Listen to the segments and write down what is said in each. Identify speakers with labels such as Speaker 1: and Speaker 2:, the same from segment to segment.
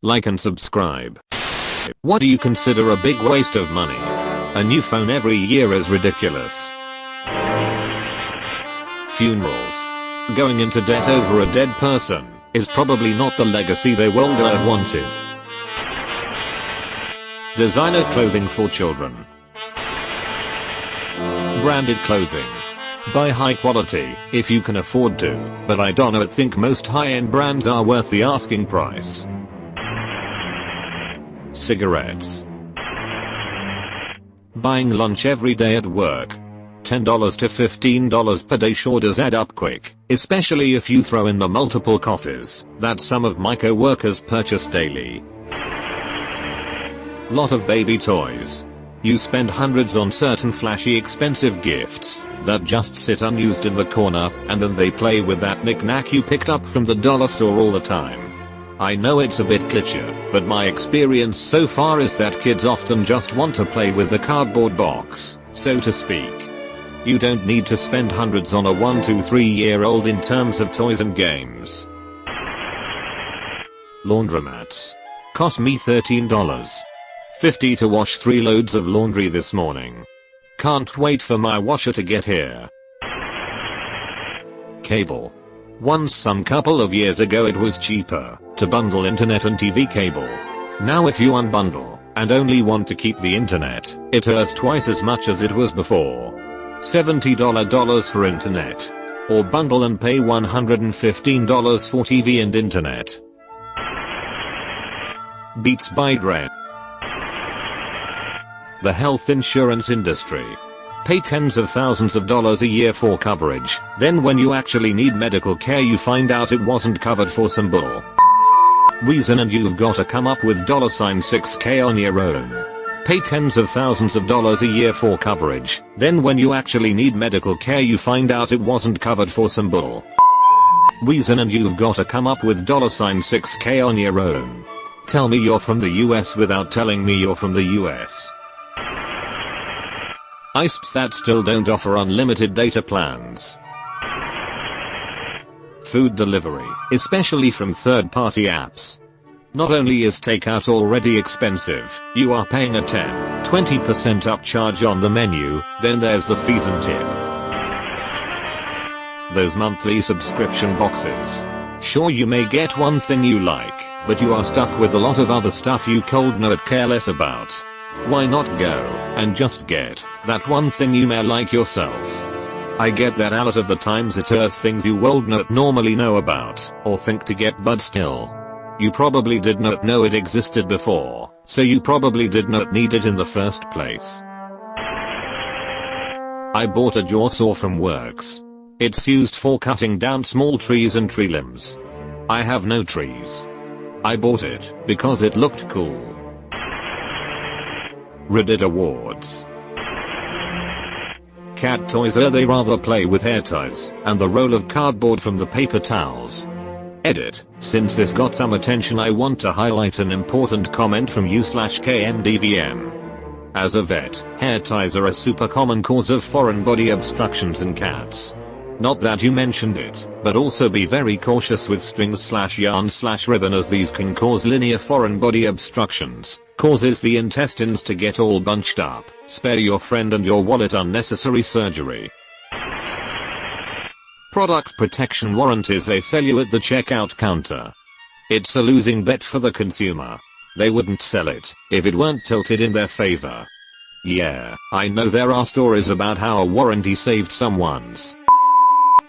Speaker 1: like and subscribe. What do you consider a big waste of money? A new phone every year is ridiculous. Funerals. Going into debt over a dead person is probably not the legacy they will have wanted. Designer clothing for children. Branded clothing. Buy high quality if you can afford to, but I don't think most high-end brands are worth the asking price. Cigarettes. Buying lunch every day at work. $10 to $15 per day sure does add up quick, especially if you throw in the multiple coffees that some of my co-workers purchase daily. Lot of baby toys. You spend hundreds on certain flashy expensive gifts that just sit unused in the corner, and then they play with that knick-knack you picked up from the dollar store all the time. I know it's a bit cliché, but my experience so far is that kids often just want to play with the cardboard box, so to speak. You don't need to spend hundreds on a 1 to 3 year old in terms of toys and games. Laundromats. Cost me $13.50 to wash 3 loads of laundry this morning. Can't wait for my washer to get here. Cable. Once some couple of years ago it was cheaper to bundle internet and TV cable. Now if you unbundle and only want to keep the internet, it hurts twice as much as it was before. $70 for internet. Or bundle and pay $115 for TV and internet. Beats by Dre. The health insurance industry. Pay tens of thousands of dollars a year for coverage, then when you actually need medical care you find out it wasn't covered for some bull reason and you've gotta come up with $6K on your own. Pay tens of thousands of dollars a year for coverage, then when you actually need medical care you find out it wasn't covered for some bull reason and you've gotta come up with $6K on your own. Tell me you're from the US without telling me you're from the US. ISPs that still don't offer unlimited data plans. Food delivery, especially from third-party apps. Not only is takeout already expensive, you are paying a 10-20% upcharge on the menu, then there's the fees and tip. Those monthly subscription boxes. Sure you may get one thing you like, but you are stuck with a lot of other stuff you cold not care less about. Why not go and just get that one thing you may like yourself? I get that a lot of the times it is things you would not normally know about or think to get, but still. You probably did not know it existed before, so you probably did not need it in the first place. I bought a jaw saw from Works. It's used for cutting down small trees and tree limbs. I have no trees. I bought it because it looked cool. Reddit awards. Cat toys. They rather play with hair ties and the roll of cardboard from the paper towels. Edit. Since this got some attention I want to highlight an important comment from u/KMDVM. As a vet, hair ties are a super common cause of foreign body obstructions in cats. Not that you mentioned it, but also be very cautious with strings/yarn/ribbon as these can cause linear foreign body obstructions, causes the intestines to get all bunched up, spare your friend and your wallet unnecessary surgery. Product protection warranties they sell you at the checkout counter. It's a losing bet for the consumer. They wouldn't sell it if it weren't tilted in their favor. Yeah, I know there are stories about how a warranty saved someone's.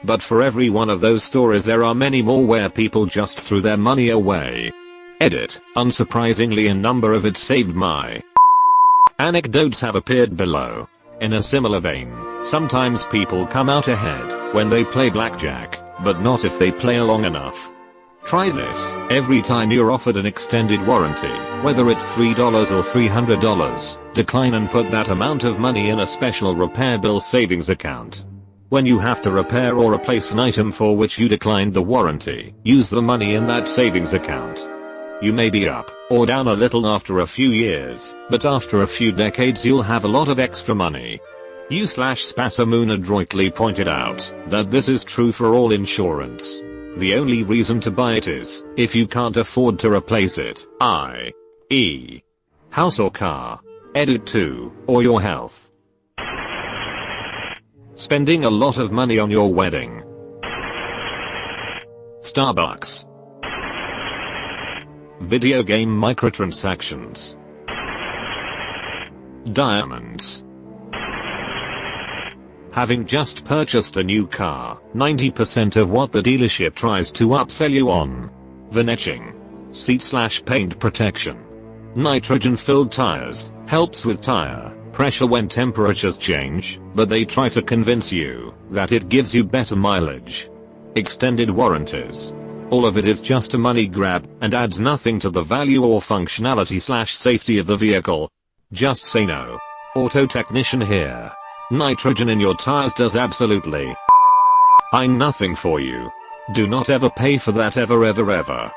Speaker 1: But for every one of those stories there are many more where people just threw their money away. Edit. Unsurprisingly a number of it saved my. Anecdotes have appeared below. In a similar vein, sometimes people come out ahead when they play blackjack, but not if they play long enough. Try this. Every time you're offered an extended warranty, whether it's $3 or $300, decline and put that amount of money in a special repair bill savings account. When you have to repair or replace an item for which you declined the warranty, use the money in that savings account. You may be up or down a little after a few years, but after a few decades you'll have a lot of extra money. U/Spassamoon adroitly pointed out that this is true for all insurance. The only reason to buy it is if you can't afford to replace it, i.e. house or car. Edit 2, or your health. Spending a lot of money on your wedding. Starbucks. Video game microtransactions. Diamonds. Having just purchased a new car, 90% of what the dealership tries to upsell you on. Vinetching. Seat/paint protection. Nitrogen-filled tires, helps with tire pressure when temperatures change, but they try to convince you that it gives you better mileage. Extended warranties. All of it is just a money grab, and adds nothing to the value or functionality/safety of the vehicle. Just say no. Auto technician here. Nitrogen in your tires does absolutely nothing for you. Do not ever pay for that ever.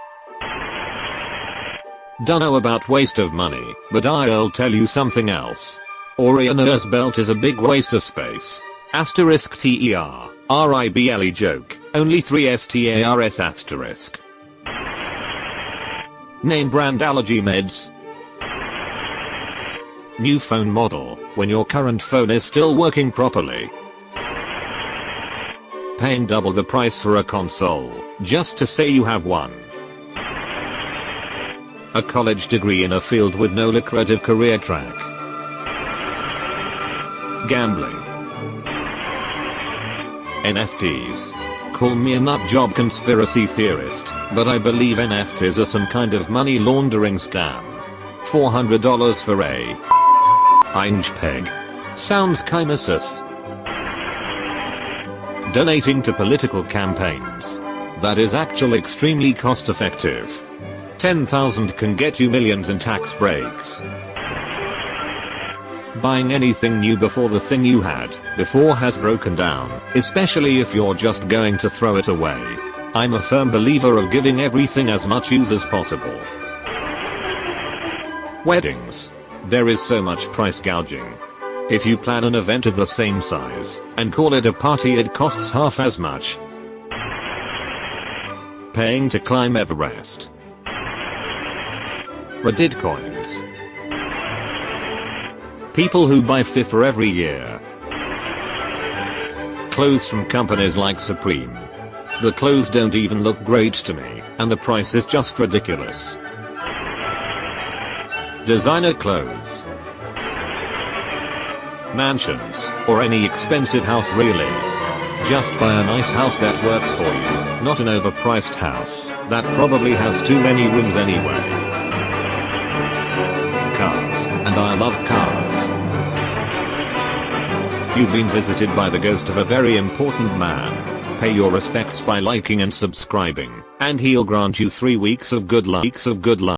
Speaker 1: Don't know about waste of money, but I'll tell you something else. Orione's belt is a big waste of space. Asterisk TERRIBLE joke. Only 3 STARS asterisk. Name brand allergy meds. New phone model, when your current phone is still working properly. Paying double the price for a console, just to say you have one. A college degree in a field with no lucrative career track. Gambling. NFTs. Call me a nutjob conspiracy theorist, but I believe NFTs are some kind of money laundering scam. $400 for a Einspeg. Sounds kinda sus. Donating to political campaigns. That is actually extremely cost effective. 10,000 can get you millions in tax breaks. Buying anything new before the thing you had before has broken down, especially if you're just going to throw it away. I'm a firm believer of giving everything as much use as possible. Weddings. There is so much price gouging. If you plan an event of the same size and call it a party, it costs half as much. Paying to climb Everest. Reddit coins. People who buy FIFA every year. Clothes from companies like Supreme. The clothes don't even look great to me, and the price is just ridiculous. Designer clothes. Mansions, or any expensive house really. Just buy a nice house that works for you, not an overpriced house that probably has too many rooms anyway. Cars, and I love cars. You've been visited by the ghost of a very important man. Pay your respects by liking and subscribing, and he'll grant you 3 weeks of good luck.